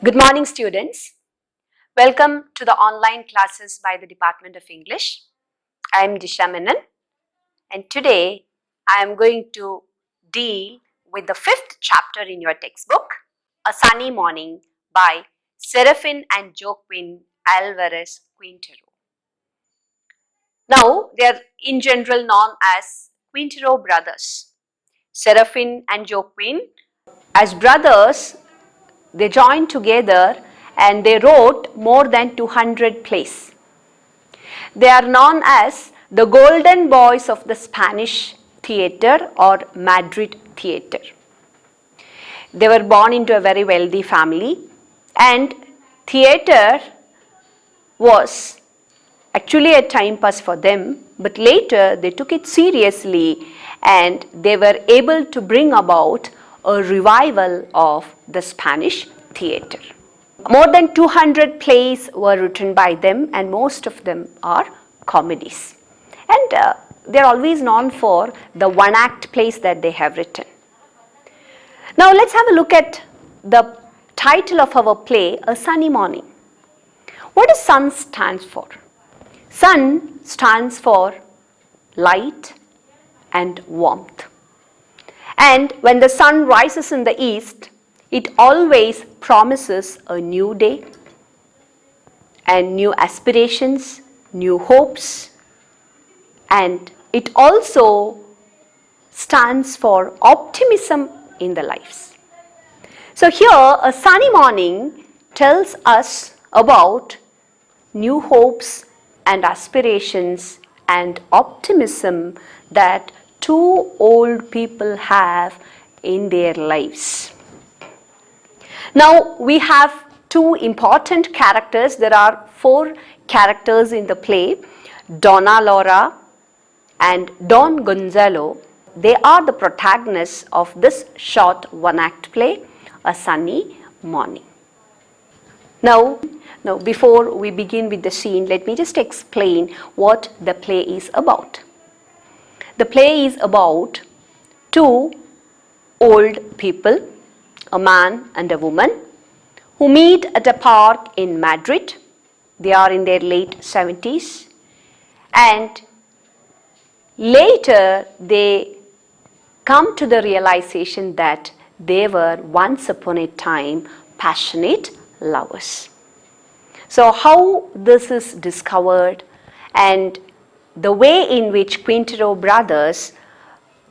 Good morning, students. Welcome to the online classes by the Department of English. I am Disha Menon, and today I am going to deal with the fifth chapter in your textbook, A Sunny Morning by Serafin and Joaquin Alvarez Quintero. Now, they are in general known as Quintero brothers. Serafin and Joaquin, as brothers, they joined together and they wrote more than 200 plays. They are known as the golden boys of the Spanish theatre or Madrid theatre. They were born into a very wealthy family, and theatre was actually a time pass for them, but later they took it seriously and they were able to bring about a revival of the Spanish theatre. More than 200 plays were written by them, and most of them are comedies. And they are always known for the one-act plays that they have written. Now let's have a look at the title of our play, A Sunny Morning. What does sun stand for? Sun stands for light and warmth. And when the sun rises in the east, it always promises a new day and new aspirations, new hopes, and it also stands for optimism in the lives. So here, a sunny morning tells us about new hopes and aspirations and optimism that two old people have in their lives. Now we have two important characters. There are four characters in the play, Donna Laura and Don Gonzalo. They are the protagonists of this short one-act play, A Sunny Morning. Now before we begin with the scene, let me just explain what the play is about. The play is about two old people, a man and a woman, who meet at a park in Madrid. They are in their late 70s, and later they come to the realization that they were once upon a time passionate lovers. So how this is discovered and the way in which Quintero brothers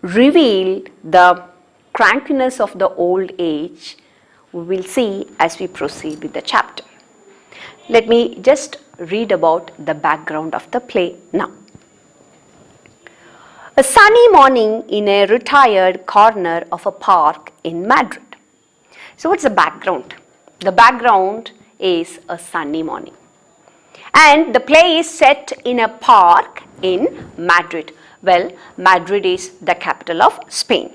reveal the crankiness of the old age, we will see as we proceed with the chapter. Let me just read about the background of the play now. A sunny morning in a retired corner of a park in Madrid. So what's the background? The background is a sunny morning. And the play is set in a park in Madrid. Well, Madrid is the capital of Spain.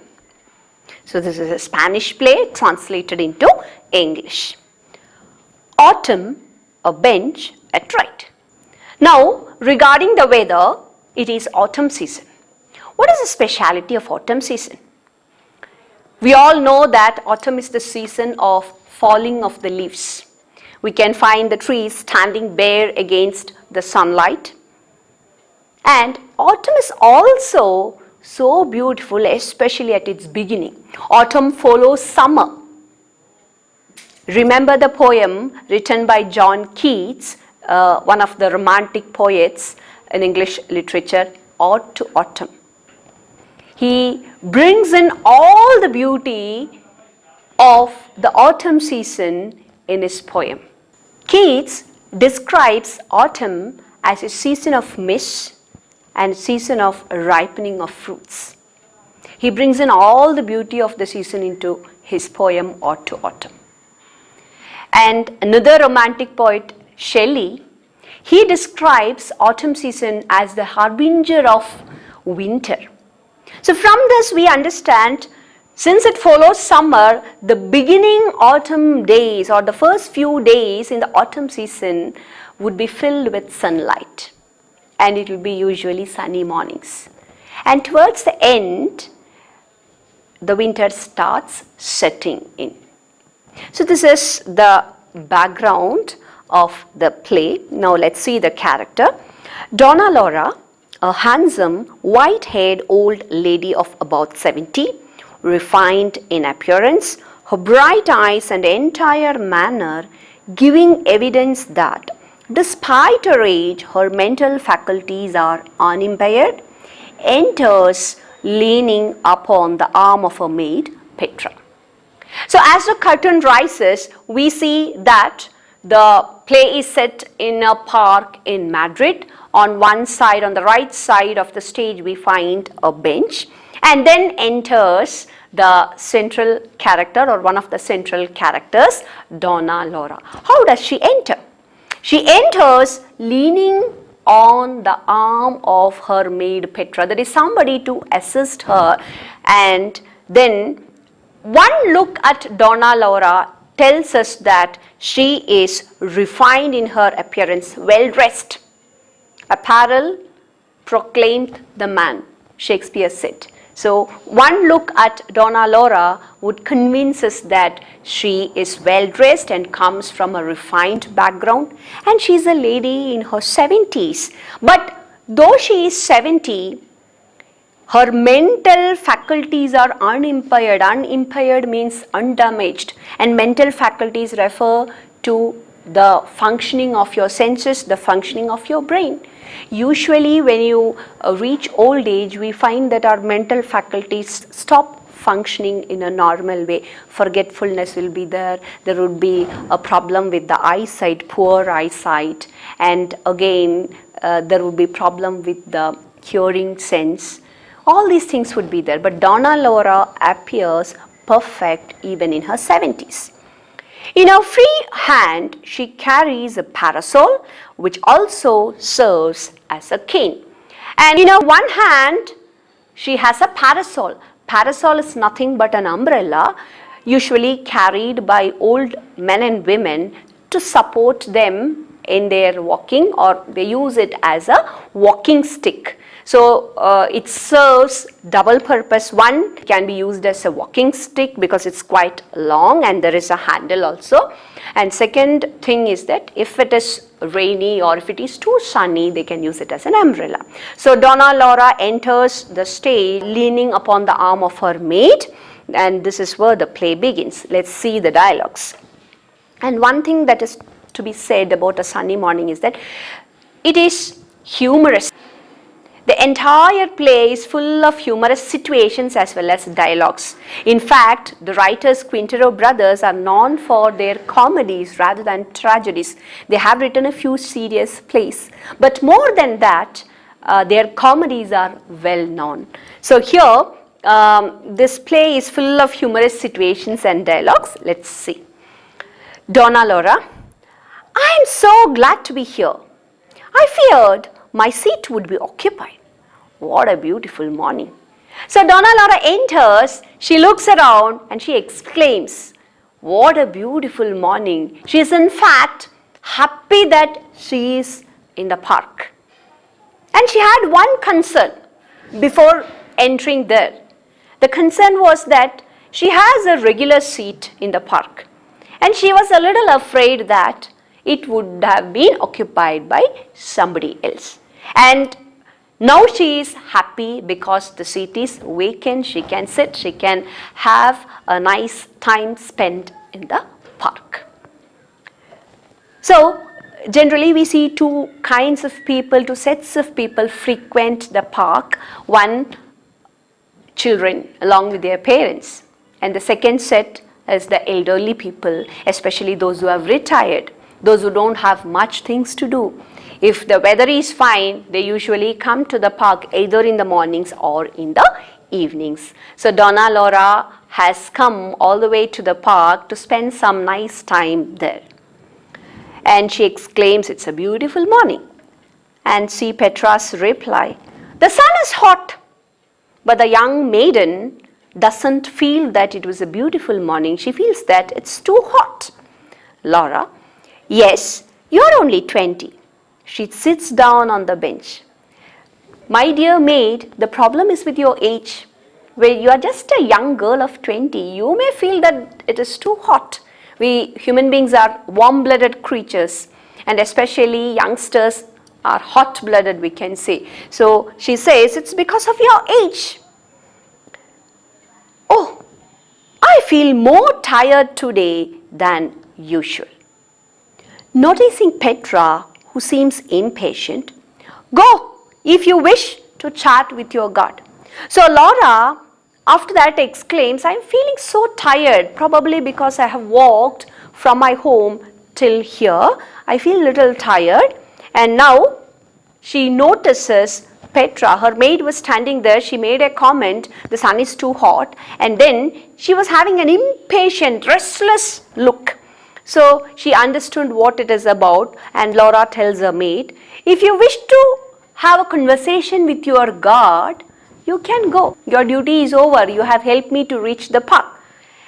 So this is a Spanish play translated into English. Autumn, a bench at right. Now, regarding the weather, it is autumn season. What is the speciality of autumn season? We all know that autumn is the season of falling of the leaves. We can find the trees standing bare against the sunlight. And autumn is also so beautiful, especially at its beginning. Autumn follows summer. Remember the poem written by John Keats, one of the romantic poets in English literature, Ode to Autumn. He brings in all the beauty of the autumn season in his poem. Keats describes autumn as a season of mist and season of ripening of fruits. He brings in all the beauty of the season into his poem Ode to Autumn. And another romantic poet, Shelley, he describes autumn season as the harbinger of winter. So from this we understand, since it follows summer, the beginning autumn days or the first few days in the autumn season would be filled with sunlight, and it will be usually sunny mornings. And towards the end, the winter starts setting in. So this is the background of the play. Now let's see the character. Donna Laura, a handsome, white-haired old lady of about 70, refined in appearance, her bright eyes and entire manner giving evidence that despite her age, her mental faculties are unimpaired, enters leaning upon the arm of her maid, Petra. So as the curtain rises, we see that the play is set in a park in Madrid. On one side, on the right side of the stage, we find a bench, and then enters the central character or one of the central characters, Donna Laura. How does she enter? She enters leaning on the arm of her maid Petra. There is somebody to assist her, and then one look at Donna Laura tells us that she is refined in her appearance, well dressed. Apparel proclaimed the man, Shakespeare said. So one look at Donna Laura would convince us that she is well dressed and comes from a refined background, and she is a lady in her 70s. But though she is 70, her mental faculties are unimpaired. Unimpaired means undamaged, and mental faculties refer to the functioning of your senses, the functioning of your brain. Usually when you reach old age, we find that our mental faculties stop functioning in a normal way. Forgetfulness will be there. There would be a problem with the eyesight, poor eyesight, and again there would be problem with the hearing sense. All these things would be there, but Donna Laura appears perfect even in her 70s. In her free hand, she carries a parasol which also serves as a cane. And in her one hand, she has a parasol. Parasol is nothing but an umbrella usually carried by old men and women to support them in their walking, or they use it as a walking stick. So it serves double purpose. One can be used as a walking stick because it's quite long and there is a handle also. And second thing is that if it is rainy or if it is too sunny, they can use it as an umbrella. So Donna Laura enters the stage leaning upon the arm of her maid, and this is where the play begins. Let's see the dialogues. And one thing that is to be said about A Sunny Morning is that it is humorous. The entire play is full of humorous situations as well as dialogues. In fact, the writers Quintero brothers are known for their comedies rather than tragedies. They have written a few serious plays, but more than that, their comedies are well known. So here, this play is full of humorous situations and dialogues. Let's see. Donna Laura: I am so glad to be here. I feared my seat would be occupied. What a beautiful morning. So Donna Laura enters, she looks around and she exclaims, what a beautiful morning. She is in fact happy that she is in the park. And she had one concern before entering there. The concern was that she has a regular seat in the park, and she was a little afraid that it would have been occupied by somebody else. And now she is happy because the seat is vacant. She can sit, she can have a nice time spent in the park. So generally we see two kinds of people, two sets of people frequent the park. One, children along with their parents, and the second set is the elderly people, especially those who have retired, those who don't have much things to do. If the weather is fine, they usually come to the park either in the mornings or in the evenings. So Donna Laura has come all the way to the park to spend some nice time there. And she exclaims, it's a beautiful morning. And see Petra's reply, the sun is hot. But the young maiden doesn't feel that it was a beautiful morning. She feels that it's too hot. Laura, yes, you're only 20. She sits down on the bench. My dear maid, the problem is with your age. When you are just a young girl of 20, you may feel that it is too hot. We human beings are warm-blooded creatures, and especially youngsters are hot-blooded, we can say. So she says, it's because of your age. Oh, I feel more tired today than usual. Noticing Petra, who seems impatient, go if you wish to chat with your God. So Laura, after that, exclaims, I'm feeling so tired, probably because I have walked from my home till here. I feel a little tired. And now she notices Petra, her maid was standing there. She made a comment, the sun is too hot. And then she was having an impatient, restless look. So she understood what it is about, and Laura tells her maid, if you wish to have a conversation with your God, you can go. Your duty is over. You have helped me to reach the park.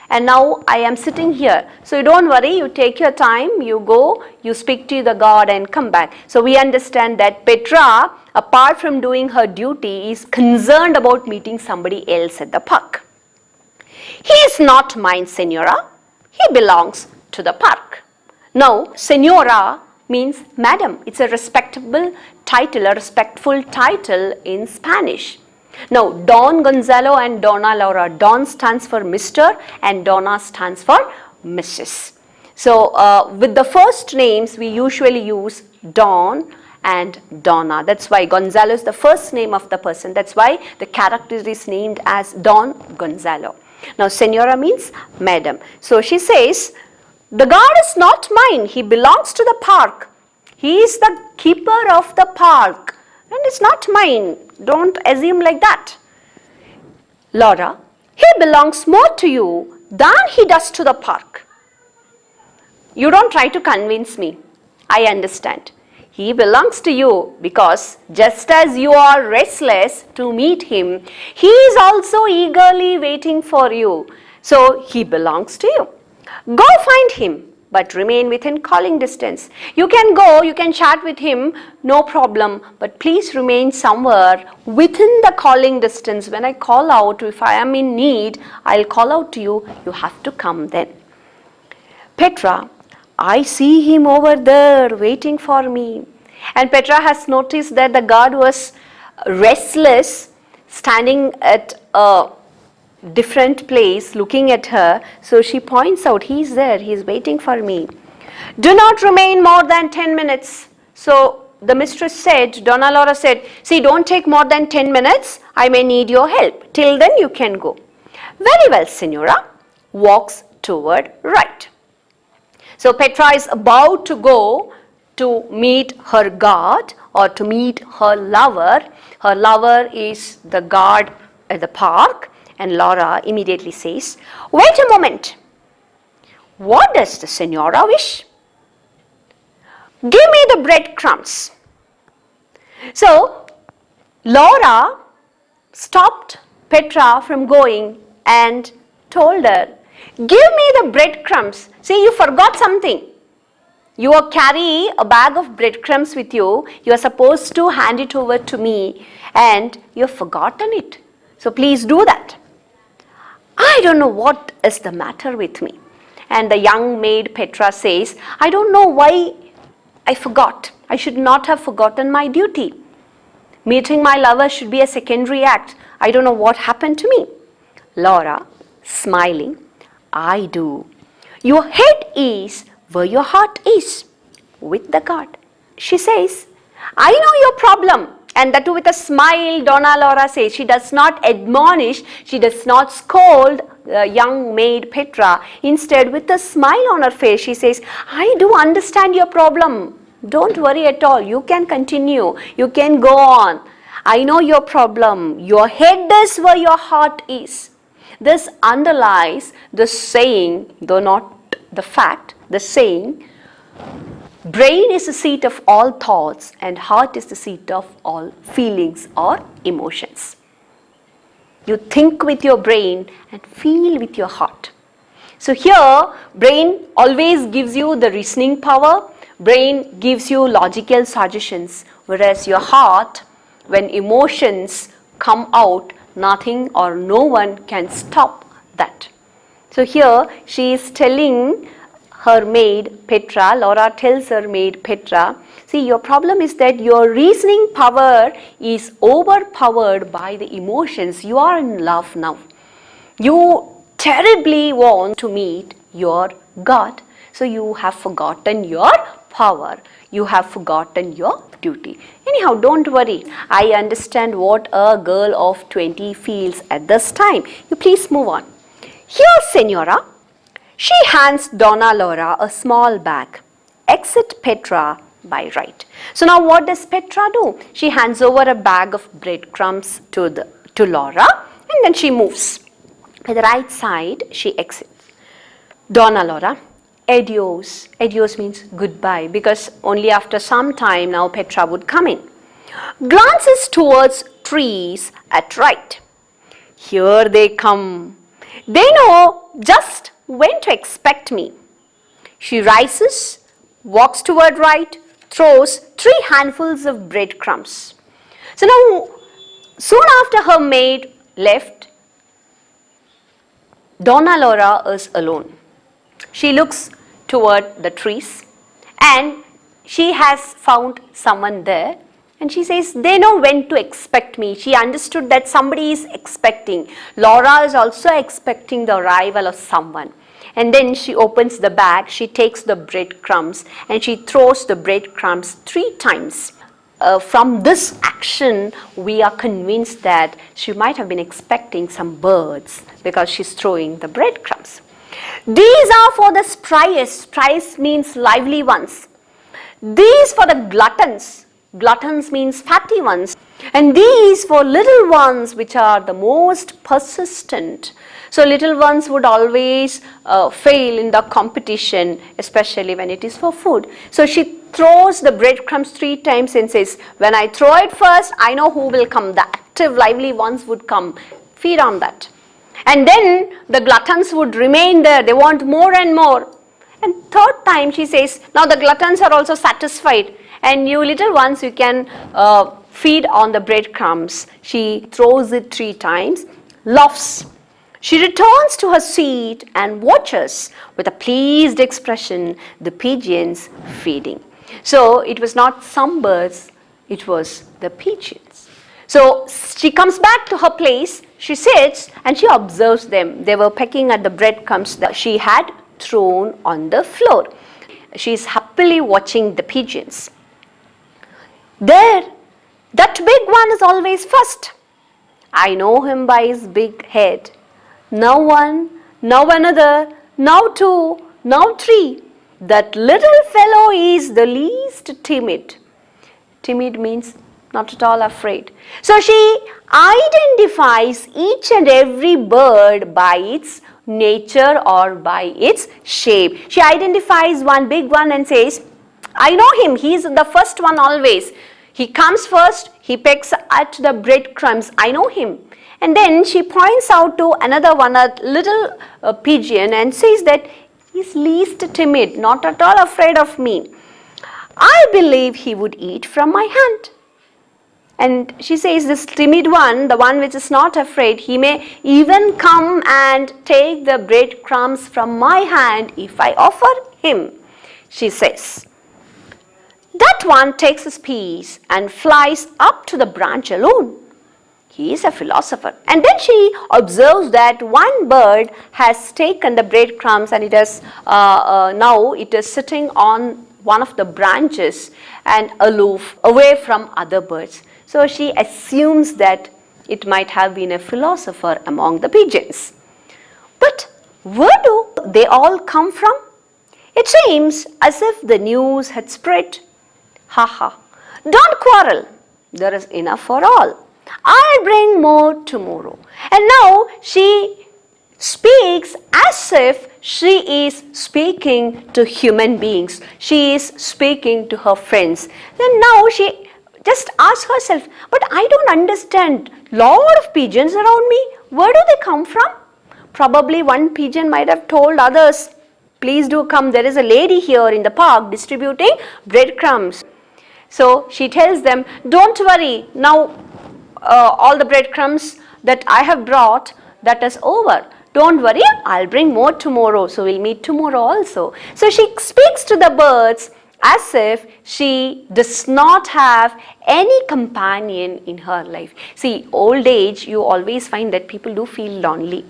And now I am sitting here. So you don't worry, you take your time, you go, you speak to the God and come back. So we understand that Petra, apart from doing her duty, is concerned about meeting somebody else at the park. He is not mine, Senora. He belongs to the park. Now, Senora means madam. It's a respectable title, a respectful title in Spanish. Now, Don Gonzalo and Donna Laura. Don stands for Mr. and Donna stands for Mrs. So, with the first names, we usually use Don and Donna. That's why Gonzalo is the first name of the person. That's why the character is named as Don Gonzalo. Now, Senora means madam. So, she says, the God is not mine. He belongs to the park. He is the keeper of the park. And it's not mine. Don't assume like that. Laura, he belongs more to you than he does to the park. You don't try to convince me. I understand. He belongs to you because just as you are restless to meet him, he is also eagerly waiting for you. So he belongs to you. Go find him, but remain within calling distance. You can go, you can chat with him, no problem, but please remain somewhere within the calling distance. When I call out, if I am in need, I'll call out to you, you have to come then. Petra, I see him over there waiting for me. And Petra has noticed that the God was restless, standing at a different place looking at her. So she points out, he's there, he's waiting for me. Do not remain more than 10 minutes. So the mistress said, Donna Laura said, see, don't take more than 10 minutes. I may need your help. Till then you can go. Very well, Senora. Walks toward right. So Petra is about to go to meet her God or to meet her lover. Her lover is the God at the park. And Laura immediately says, wait a moment. What does the Senora wish? Give me the breadcrumbs. So Laura stopped Petra from going and told her, give me the breadcrumbs. See, you forgot something. You carry a bag of breadcrumbs with you. You are supposed to hand it over to me and you have forgotten it. So please do that. I don't know what is the matter with me. And the young maid Petra says, I don't know why I forgot. I should not have forgotten my duty. Meeting my lover should be a secondary act. I don't know what happened to me. Laura, smiling, I do. Your head is where your heart is, with the God. She says, I know your problem. And that too with a smile, Donna Laura says. She does not admonish, she does not scold the young maid Petra. Instead, with a smile on her face, she says, I do understand your problem. Don't worry at all. You can continue. You can go on. I know your problem. Your head is where your heart is. This underlies the saying, though not the fact, the saying, brain is the seat of all thoughts and heart is the seat of all feelings or emotions. You think with your brain and feel with your heart. So here, brain always gives you the reasoning power. Brain gives you logical suggestions, whereas your heart, when emotions come out, nothing or no one can stop that. So here she is telling her maid Petra, Laura tells her maid Petra, see, your problem is that your reasoning power is overpowered by the emotions. You are in love now. You terribly want to meet your God. So you have forgotten your power. You have forgotten your duty. Anyhow, don't worry. I understand what a girl of 20 feels at this time. You please move on. Here, Senora. She hands Donna Laura a small bag. Exit Petra by right. So now what does Petra do? She hands over a bag of breadcrumbs to Laura, and then she moves. By the right side, she exits. Donna Laura, adios. Adios means goodbye, because only after some time now Petra would come in. Glances towards trees at right. Here they come. They know just when to expect me. She rises, walks toward right, throws 3 handfuls of breadcrumbs. So now, soon after her maid left, Donna Laura is alone. She looks toward the trees and she has found someone there, and she says, they know when to expect me. She understood that somebody is expecting. Laura is also expecting the arrival of someone. And then she opens the bag, she takes the breadcrumbs and she throws the breadcrumbs 3 times. From this action, we are convinced that she might have been expecting some birds because she's throwing the breadcrumbs. These are for the spryest. Spryest means lively ones. These for the gluttons. Gluttons means fatty ones. And these for little ones, which are the most persistent. So little ones would always fail in the competition, especially when it is for food. So she throws the breadcrumbs 3 times and says, when I throw it first, I know who will come. The active, lively ones would come. Feed on that. And then the gluttons would remain there. They want more and more. And 3rd time she says, now the gluttons are also satisfied. And you little ones, you can feed on the breadcrumbs. She throws it 3 times, laughs. She returns to her seat and watches with a pleased expression the pigeons feeding. So it was not some birds, it was the pigeons. So she comes back to her place, she sits and she observes them. They were pecking at the breadcrumbs that she had thrown on the floor. She is happily watching the pigeons. There, that big one is always first. I know him by his big head. Now 1, now another, now 2, now 3. That little fellow is the least timid. Timid means not at all afraid. So she identifies each and every bird by its nature or by its shape. She identifies one big one and says, I know him, he is the first one always. He comes first, he pecks at the breadcrumbs, I know him. And then she points out to another one, a little pigeon, and says that he's least timid, not at all afraid of me. I believe he would eat from my hand. And she says this timid one, the one which is not afraid, he may even come and take the breadcrumbs from my hand if I offer him, she says. That one takes his piece and flies up to the branch alone. He is a philosopher. And then she observes that one bird has taken the breadcrumbs and it is now it is sitting on one of the branches and aloof, away from other birds. So she assumes that it might have been a philosopher among the pigeons. But where do they all come from? It seems as if the news had spread. Ha ha. Don't quarrel. There is enough for all. I'll bring more tomorrow. And now she speaks as if she is speaking to human beings. She is speaking to her friends. Then now she just asks herself, but I don't understand. Lot of pigeons around me. Where do they come from? Probably one pigeon might have told others, please do come. There is a lady here in the park distributing breadcrumbs. So she tells them, don't worry. Now all the breadcrumbs that I have brought, that is over. Don't worry, I'll bring more tomorrow. So we'll meet tomorrow also. So she speaks to the birds as if she does not have any companion in her life. See, old age, you always find that people do feel lonely.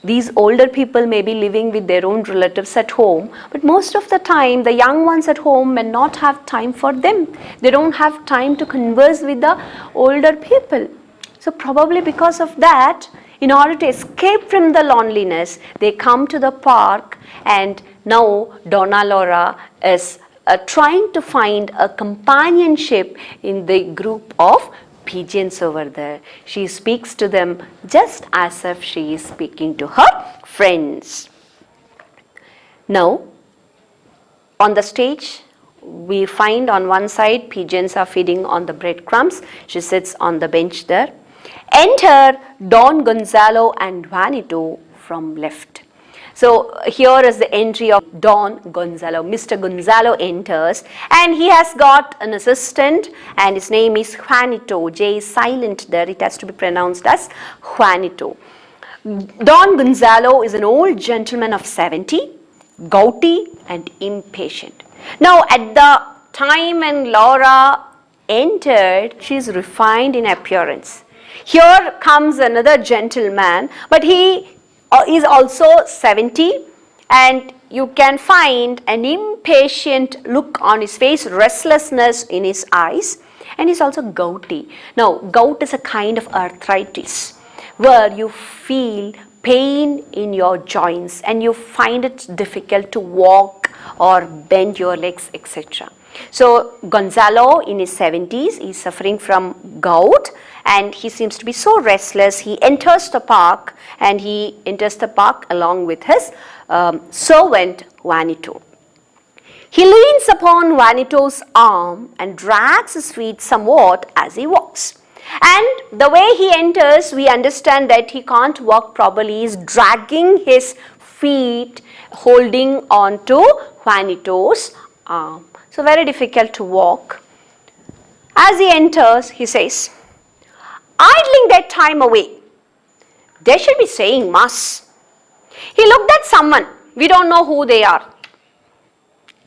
These older people may be living with their own relatives at home, but most of the time the young ones at home may not have time for them. They don't have time to converse with the older people. So probably because of that, in order to escape from the loneliness, they come to the park, and now Donna Laura is trying to find a companionship in the group of pigeons over there. She speaks to them just as if she is speaking to her friends. Now, on the stage, we find on one side pigeons are feeding on the breadcrumbs. She sits on the bench there. Enter Don Gonzalo and Juanito from left. So here is the entry of Don Gonzalo. Mr. Gonzalo enters, and he has got an assistant, and his name is Juanito. J is silent there. It has to be pronounced as Juanito. Don Gonzalo is an old gentleman of 70, gouty and impatient. Now at the time when Laura entered, she is refined in appearance. Here comes another gentleman, but he is also 70, and you can find an impatient look on his face, restlessness in his eyes, and he's also gouty. Now, gout is a kind of arthritis where you feel pain in your joints and you find it difficult to walk or bend your legs, etc. So Gonzalo in his 70s is suffering from gout, and he seems to be so restless. He enters the park, and he enters the park along with his servant Juanito. He leans upon Juanito's arm and drags his feet somewhat as he walks. And the way he enters, we understand that he can't walk properly. He is dragging his feet, holding on to Juanito's arm. So very difficult to walk. As he enters, he says, idling their time away, they should be saying mass. He looked at someone, we don't know who they are,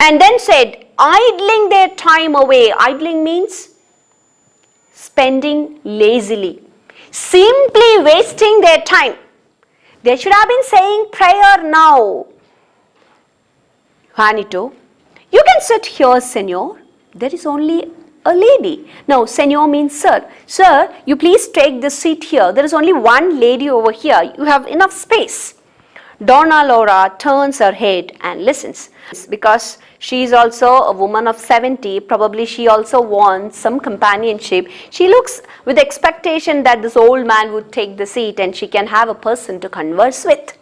and then said, idling their time away. Idling means spending lazily, simply wasting their time. They should have been saying prayer now. Juanito, you can sit here, senor. There is only a lady. Now, senor means sir. Sir, you please take this seat here. There is only one lady over here. You have enough space. Donna Laura turns her head and listens, because she is also a woman of 70. Probably she also wants some companionship. She looks with expectation that this old man would take the seat and she can have a person to converse with.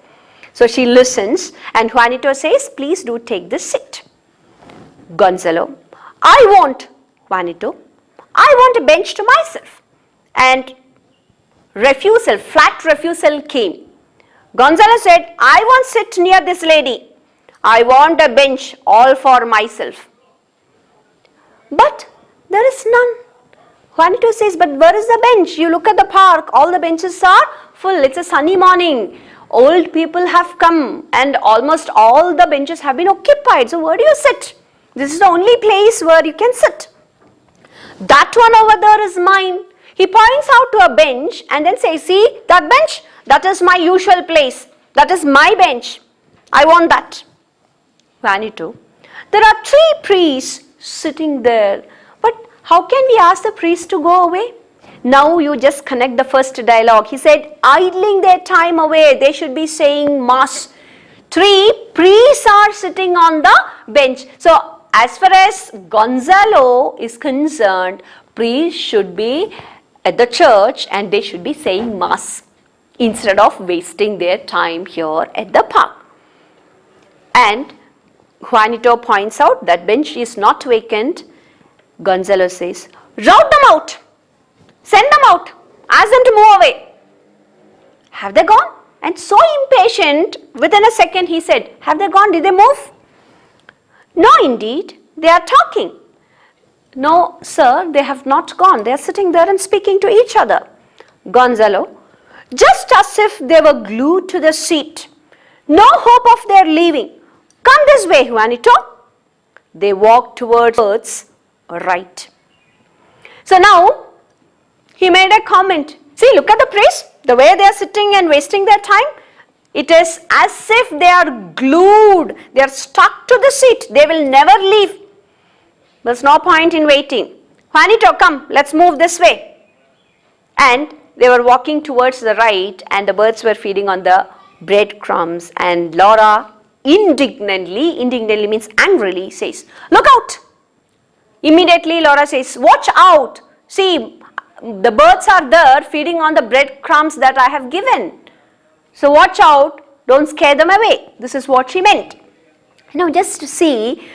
So she listens, and Juanito says, please do take this seat. Gonzalo, I won't. Juanito, I want a bench to myself. And flat refusal came. Gonzalo said, I won't sit near this lady. I want a bench all for myself. But there is none. Juanito says, but where is the bench? You look at the park, all the benches are full. It's a sunny morning. Old people have come and almost all the benches have been occupied. So where do you sit? This is the only place where you can sit. That one over there is mine. He points out to a bench and then says, see that bench? That is my usual place. That is my bench. I want that. Juanito, there are 3 priests sitting there. But how can we ask the priests to go away? Now you just connect the first dialogue. He said, idling their time away. They should be saying mass. 3 priests are sitting on the bench. So as far as Gonzalo is concerned, priests should be at the church and they should be saying mass instead of wasting their time here at the park. And Juanito points out that bench is not vacant. Gonzalo says, rout them out, send them out, ask them to move away. Have they gone? And so impatient, within a second he said, have they gone? Did they move? No, indeed, they are talking. No, sir, they have not gone. They are sitting there and speaking to each other. Gonzalo, just as if they were glued to the seat. No hope of their leaving. Come this way, Juanito. They walked towards right. So now he made a comment. See, look at the priest, the way they are sitting and wasting their time. It is as if they are glued, they are stuck to the seat. They will never leave. There's no point in waiting. Juanito, come, let's move this way. And they were walking towards the right, and the birds were feeding on the breadcrumbs, and Laura indignantly means angrily, says, look out. Immediately Laura says, watch out. See, the birds are there feeding on the breadcrumbs that I have given. So watch out, don't scare them away. This is what she meant. Now just to see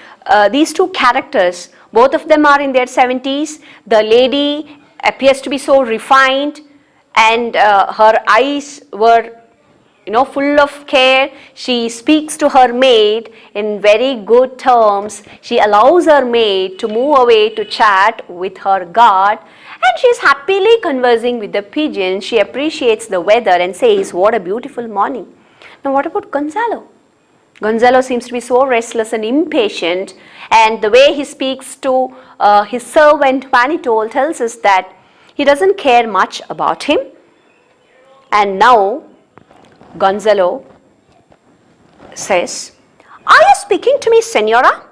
these two characters, both of them are in their 70s. The lady appears to be so refined, and her eyes were full of care. She speaks to her maid in very good terms. She allows her maid to move away to chat with her guard, and she is happily conversing with the pigeons. She appreciates the weather and says, what a beautiful morning. Now what about Gonzalo? Gonzalo seems to be so restless and impatient, and the way he speaks to his servant Juanito tells us that he doesn't care much about him. And now Gonzalo says, are you speaking to me, Senora?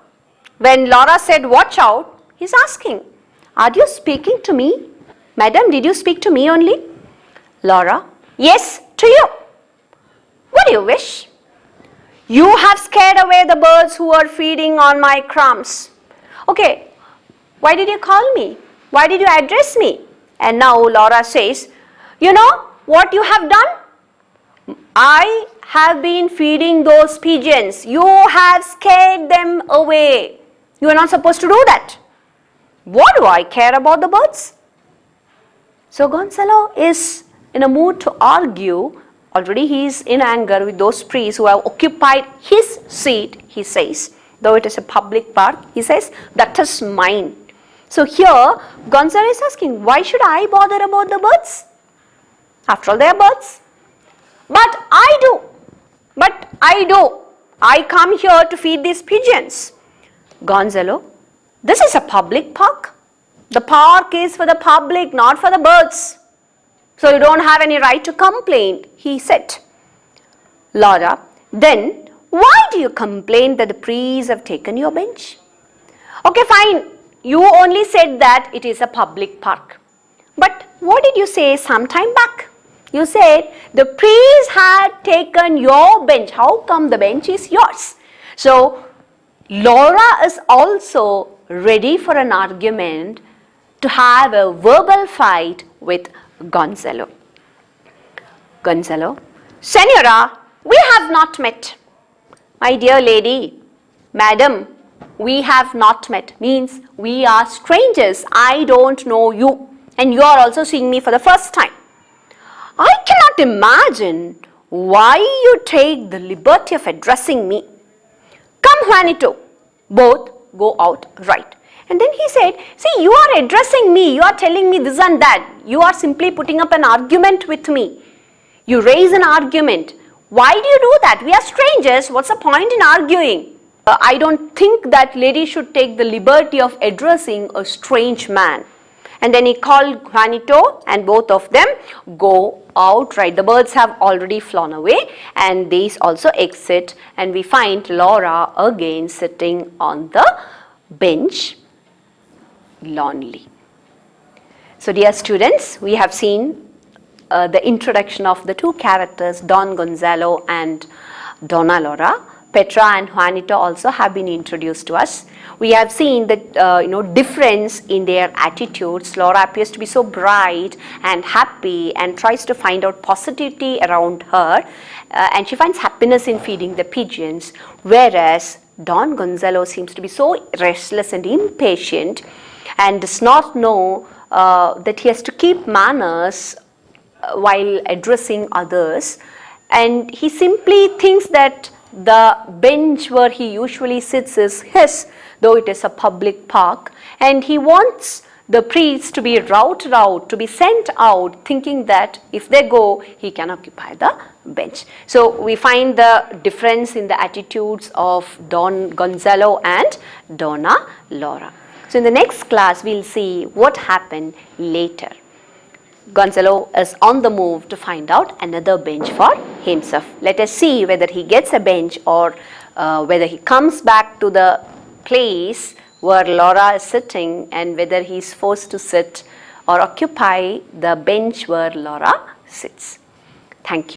When Laura said, watch out, he's asking, are you speaking to me? Madam, did you speak to me only? Laura, yes, to you. What do you wish? You have scared away the birds who are feeding on my crumbs. Okay, why did you call me? Why did you address me? And now Laura says, you know what you have done? I have been feeding those pigeons. You have scared them away. You are not supposed to do that. What do I care about the birds? So Gonzalo is in a mood to argue. Already he is in anger with those priests who have occupied his seat, he says. Though it is a public park, he says, that is mine. So here, Gonzalo is asking, why should I bother about the birds? After all, they are birds. But I do. I come here to feed these pigeons. Gonzalo, this is a public park. The park is for the public, not for the birds. So you don't have any right to complain, he said. Laura, then why do you complain that the priests have taken your bench? Okay, fine. You only said that it is a public park. But what did you say some time back? You said the priests had taken your bench. How come the bench is yours? So Laura is also ready for an argument, to have a verbal fight with Gonzalo. Gonzalo, Senora, we have not met. My dear lady, madam, we have not met means we are strangers. I don't know you, and you are also seeing me for the first time. I cannot imagine why you take the liberty of addressing me. Come, Juanito, both go out right. And then he said, see, you are addressing me, you are telling me this and that. You are simply putting up an argument with me. You raise an argument. Why do you do that? We are strangers. What's the point in arguing? I don't think that lady should take the liberty of addressing a strange man. And then he called Juanito, and both of them go out right. The birds have already flown away, and these also exit, and we find Laura again sitting on the bench, lonely. So dear students, we have seen the introduction of the two characters, Don Gonzalo and Donna Laura. Petra and Juanito also have been introduced to us. We have seen the difference in their attitudes. Laura appears to be so bright and happy and tries to find out positivity around her, and she finds happiness in feeding the pigeons, whereas Don Gonzalo seems to be so restless and impatient and does not know that he has to keep manners while addressing others, and he simply thinks that the bench where he usually sits is his, though it is a public park, and he wants the priest to be routed out, to be sent out, thinking that if they go, he can occupy the bench. So we find the difference in the attitudes of Don Gonzalo and Donna Laura. So in the next class, we'll see what happened later. Gonzalo is on the move to find out another bench for himself. Let us see whether he gets a bench or whether he comes back to the place where Laura is sitting and whether he is forced to sit or occupy the bench where Laura sits. Thank you.